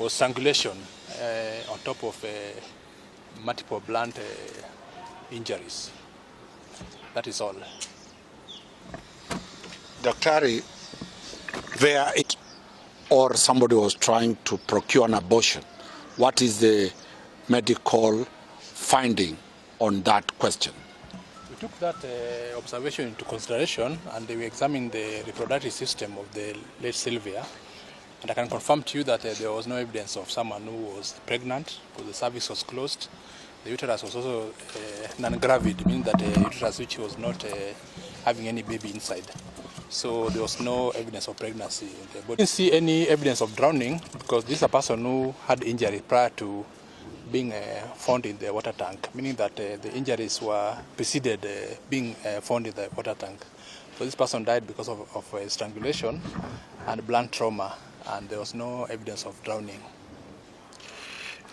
was strangulation on top of multiple blunt injuries. That is all. Daktari, or somebody was trying to procure an abortion, what is the medical finding on that question? We took that observation into consideration, and we examined the reproductive system of the late Sylvia. And I can confirm to you that there was no evidence of someone who was pregnant, because the cervix was closed. The uterus was also non-gravid, meaning that the uterus which was not having any baby inside. So there was no evidence of pregnancy in the body. We didn't see any evidence of drowning, because this is a person who had injury prior to being found in the water tank, meaning that the injuries were preceded being found in the water tank. So this person died because of strangulation and blunt trauma, and there was no evidence of drowning.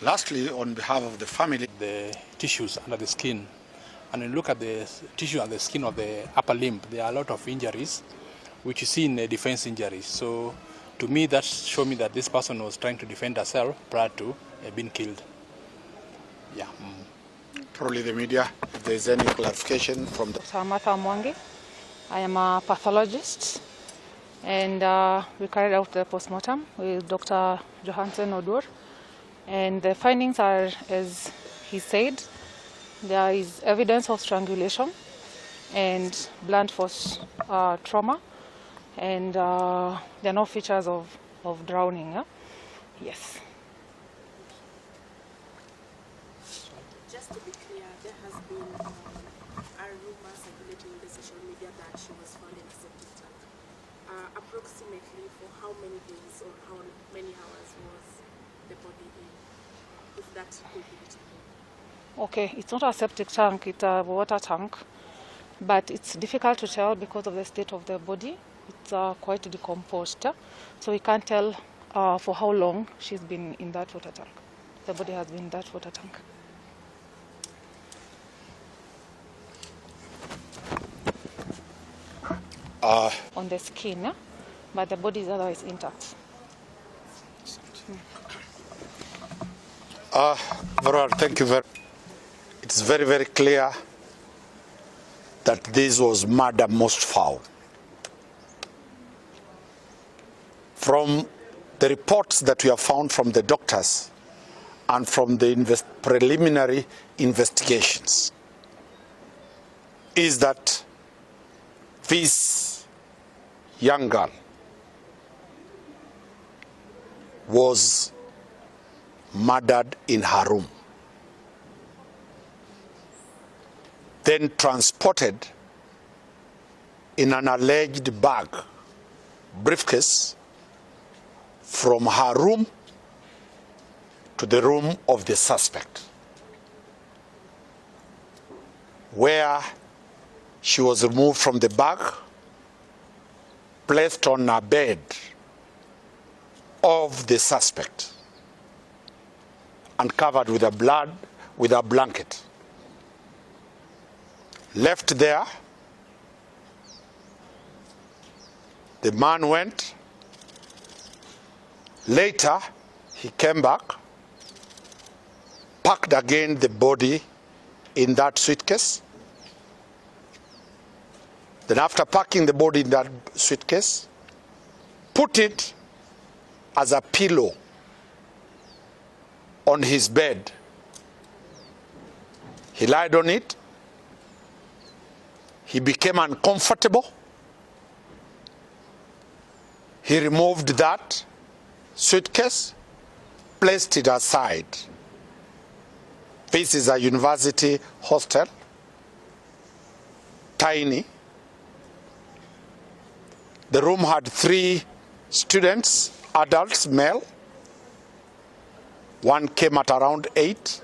Lastly, on behalf of the family, the tissues under the skin, and when you look at the tissue and the skin of the upper limb, there are a lot of injuries which you see in defense injuries. So to me, that showed me that this person was trying to defend herself prior to being killed. Yeah. Probably the media, if there is any clarification from the... I am a pathologist, and we carried out the postmortem with Dr. Johansen Oduor, and the findings are, as he said, there is evidence of strangulation and blunt force trauma, and there are no features of drowning. Yes. Just to be clear, there has been a rumor circulating in the social media that she was found in a septic tank. Approximately for how many days or how many hours was the body in, if that could be determined? Okay, it's not a septic tank, it's a water tank, but it's difficult to tell because of the state of the body. It's quite decomposed, so we can't tell for how long she's been in that water tank. The body has been in that water tank. On the skin, but the body is otherwise intact. Very well, thank you very much. It's very, very clear that this was murder most foul. From the reports that we have found from the doctors and from the preliminary investigations, is that this young girl was murdered in her room, then transported in an alleged briefcase, from her room to the room of the suspect, where she was removed from the bag, placed on a bed of the suspect, and covered with a blanket. Left there, the man went. Later, he came back, packed again the body in that suitcase. Then after packing the body in that suitcase, put it as a pillow on his bed. He lied on it. He became uncomfortable. He removed that suitcase, placed it aside. This is a university hostel, tiny. The room had 3 students, adults, male. One came at around 8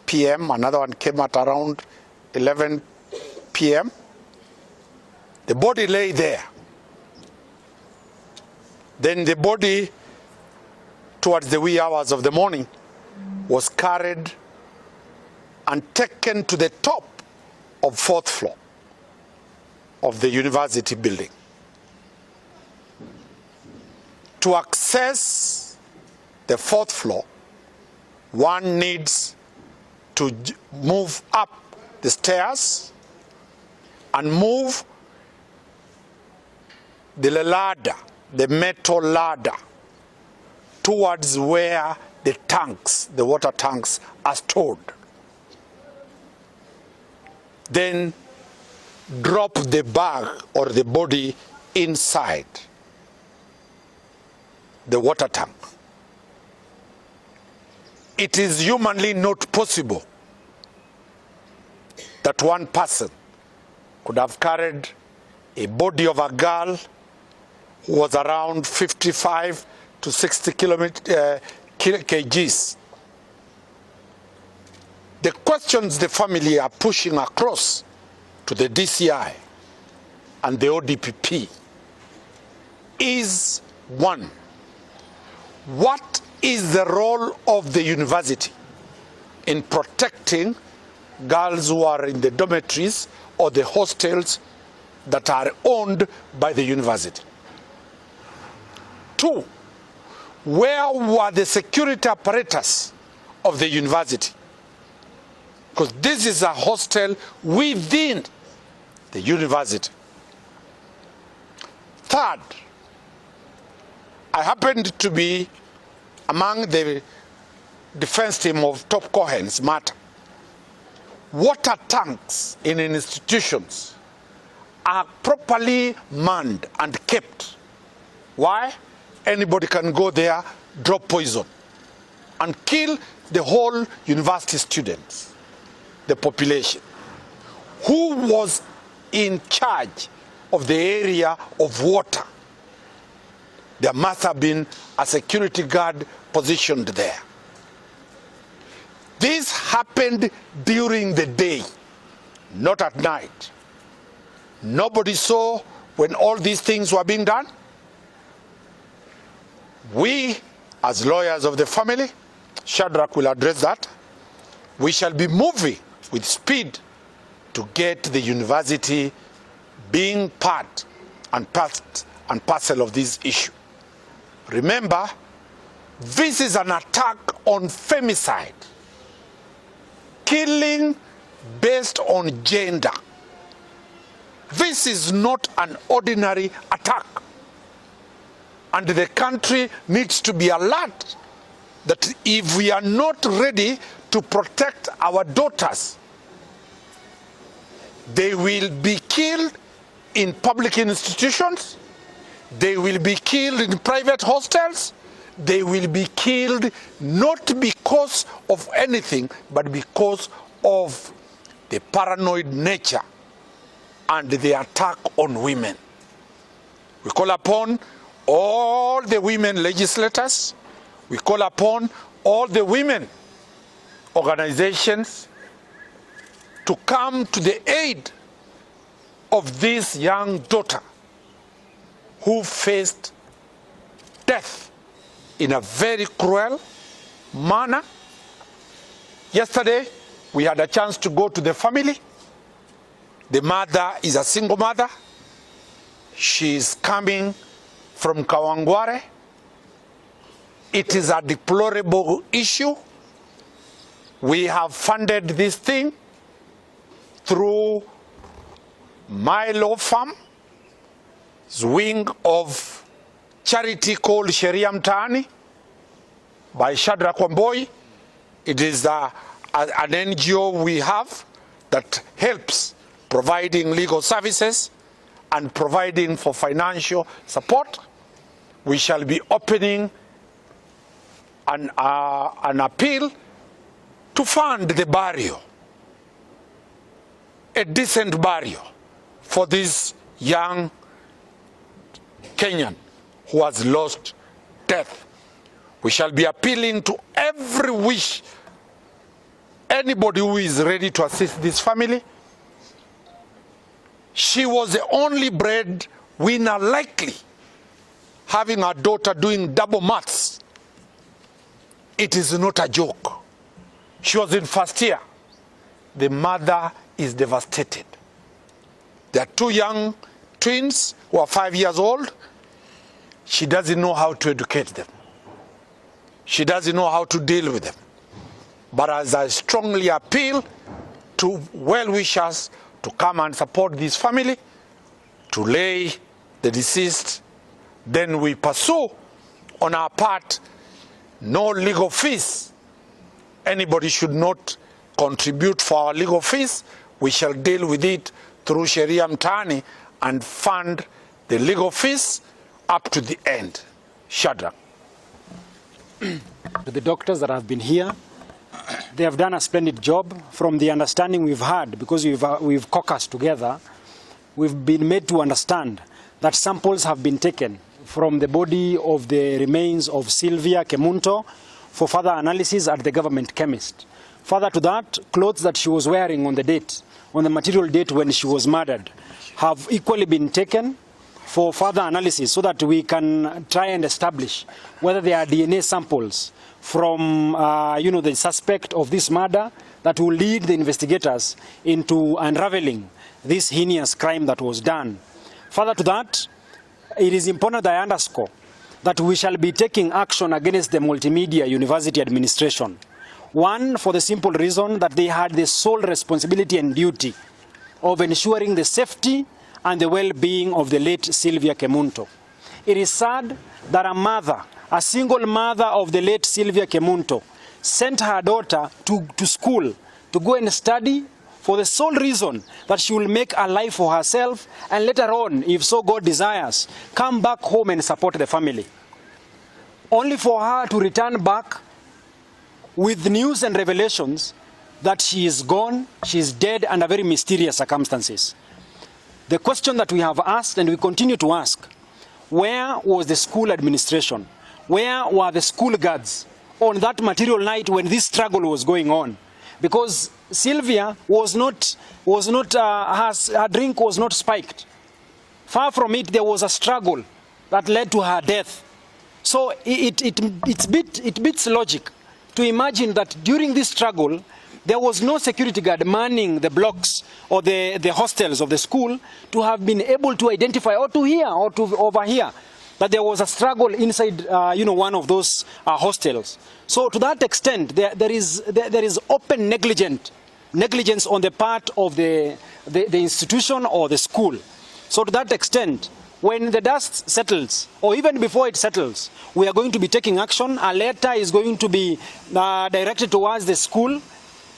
p.m., another one came at around 11 p.m. The body lay there. Then the body, towards the wee hours of the morning, was carried and taken to the top of 4th floor of the university building. To access the 4th floor, one needs to move up the stairs and move the ladder, the metal ladder, towards where the tanks, the water tanks, are stored. Then drop the bag or the body inside the water tank. It is humanly not possible that one person could have carried a body of a girl who was around 55 to 60 kgs. The questions the family are pushing across to the DCI and the ODPP is, one, what is the role of the university in protecting girls who are in the dormitories or the hostels that are owned by the university? Two, where were the security apparatus of the university? Because this is a hostel within the university. Third, I happened to be among the defense team of Top Cohen's matter. Water tanks in institutions are properly manned and kept. Why? Anybody can go there, drop poison, and kill the whole university students, the population. Who was in charge of the area of water? There must have been a security guard positioned there. This happened during the day, not at night. Nobody saw when all these things were being done. We, as lawyers of the family, Shadrach will address that. We shall be moving with speed to get the university being part and parcel of this issue. Remember, this is an attack on femicide, killing based on gender. This is not an ordinary attack. And the country needs to be alert that if we are not ready to protect our daughters, they will be killed in public institutions, they will be killed in private hostels, they will be killed not because of anything, but because of the paranoid nature and the attack on women. We call upon all the women legislators, we call upon all the women organizations to come to the aid of this young daughter who faced death in a very cruel manner. Yesterday, we had a chance to go to the family. The mother is a single mother. She is coming from Kawangware. It is a deplorable issue. We have funded this thing through my law firm's wing of charity called Sheria Mtaani by Shadrach Wamboi. It is an NGO we have that helps providing legal services and providing for financial support. We shall be opening an appeal to fund the burial, a decent burial for this young Kenyan who has lost death. We shall be appealing to every wish, anybody who is ready to assist this family. She was the only breadwinner likely, having a daughter doing double maths. It is not a joke. She was in first year. The mother is devastated. There are two young twins who are 5 years old. She doesn't know how to educate them. she doesn't know how to deal with them. But as I strongly appeal to well-wishers to come and support this family, to lay the deceased, then we pursue on our part no legal fees. Anybody should not contribute for our legal fees. We shall deal with it through Sheria Mtaani and fund the legal fees up to the end. Shadrach. To the doctors that have been here, they have done a splendid job. From the understanding we've had, because we've caucused together, we've been made to understand that samples have been taken from the body of the remains of Sylvia Kemunto for further analysis at the government chemist. Further to that, clothes that she was wearing on the material date when she was murdered, have equally been taken for further analysis so that we can try and establish whether there are DNA samples from the suspect of this murder that will lead the investigators into unraveling this heinous crime that was done. Further to that, it is important that I underscore that we shall be taking action against the Multimedia University administration. One, for the simple reason that they had the sole responsibility and duty of ensuring the safety and the well-being of the late Sylvia Kemunto. It is sad that a single mother of the late Sylvia Kemunto, sent her daughter to school to go and study for the sole reason that she will make a life for herself and later on, if so God desires, come back home and support the family. Only for her to return back with news and revelations that she is gone, she is dead under very mysterious circumstances. The question that we have asked and we continue to ask, where was the school administration? Where were the school guards on that material night when this struggle was going on? Because Sylvia her drink was not spiked. Far from it, there was a struggle that led to her death. So it beats logic to imagine that during this struggle, there was no security guard manning the blocks or the hostels of the school to have been able to identify or to hear or to overhear that there was a struggle inside one of those hostels. So to that extent, there is open negligence on the part of the institution or the school. So to that extent, when the dust settles, or even before it settles, we are going to be taking action. A letter is going to be directed towards the school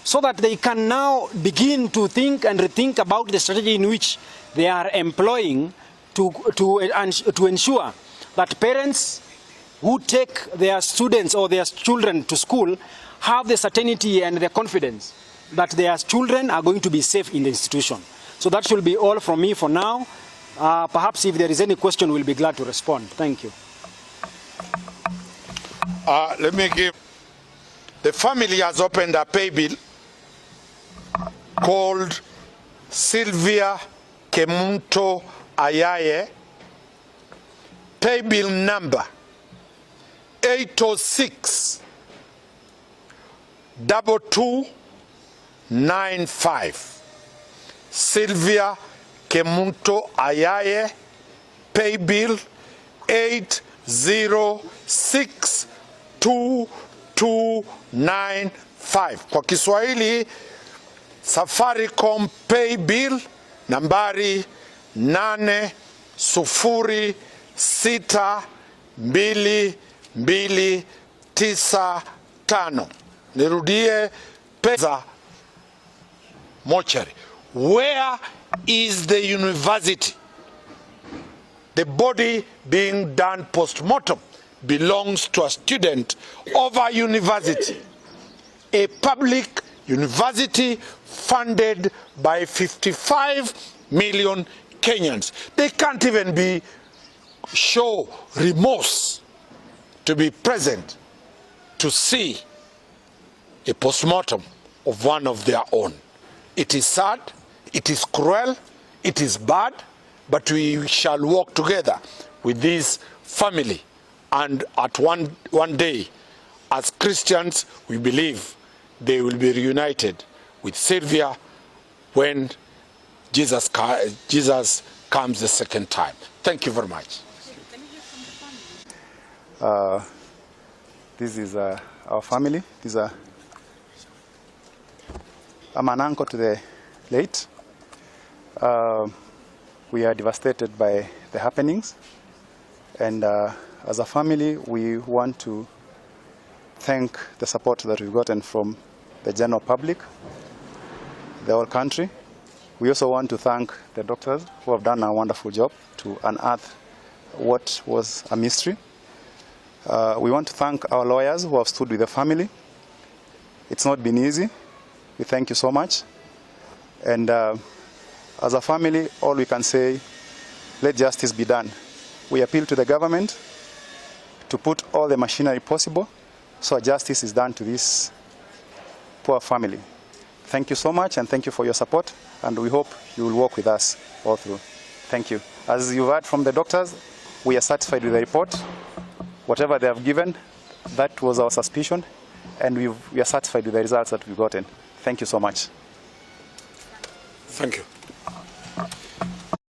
so that they can now begin to think and rethink about the strategy in which they are employing to ensure that parents who take their students or their children to school have the certainty and the confidence that their children are going to be safe in the institution. So that should be all from me for now. Perhaps if there is any question, we'll be glad to respond. Thank you. Let me give. The family has opened a pay bill called Sylvia Kemunto Ayaye, pay bill number 806 2295. Sylvia Kemunto Ayaye, pay bill 806 2295. Kwa Kiswahili, Safaricom pay bill nambari 8062295. Nirudie, pesa mortuary. Where is the university? The body being done post-mortem belongs to a student of a university, a public university funded by 55 million Kenyans. They can't even show remorse to be present to see a post-mortem of one of their own. It is sad, it is cruel, it is bad, but we shall work together with this family, and at one day, as Christians, we believe they will be reunited with Sylvia when Jesus comes the second time. Thank you very much. The This is our family. I'm an uncle to the late. We are devastated by the happenings, and as a family, we want to thank the support that we've gotten from the general public, the whole country. We also want to thank the doctors who have done a wonderful job to unearth what was a mystery. We want to thank our lawyers who have stood with the family. It's not been easy. We thank you so much. And as a family, all we can say, let justice be done. We appeal to the government to put all the machinery possible so justice is done to this poor family. Thank you so much, and thank you for your support, and we hope you will work with us all through. Thank you. As you've heard from the doctors, we are satisfied with the report. Whatever they have given, that was our suspicion, and we are satisfied with the results that we've gotten. Thank you so much. Thank you.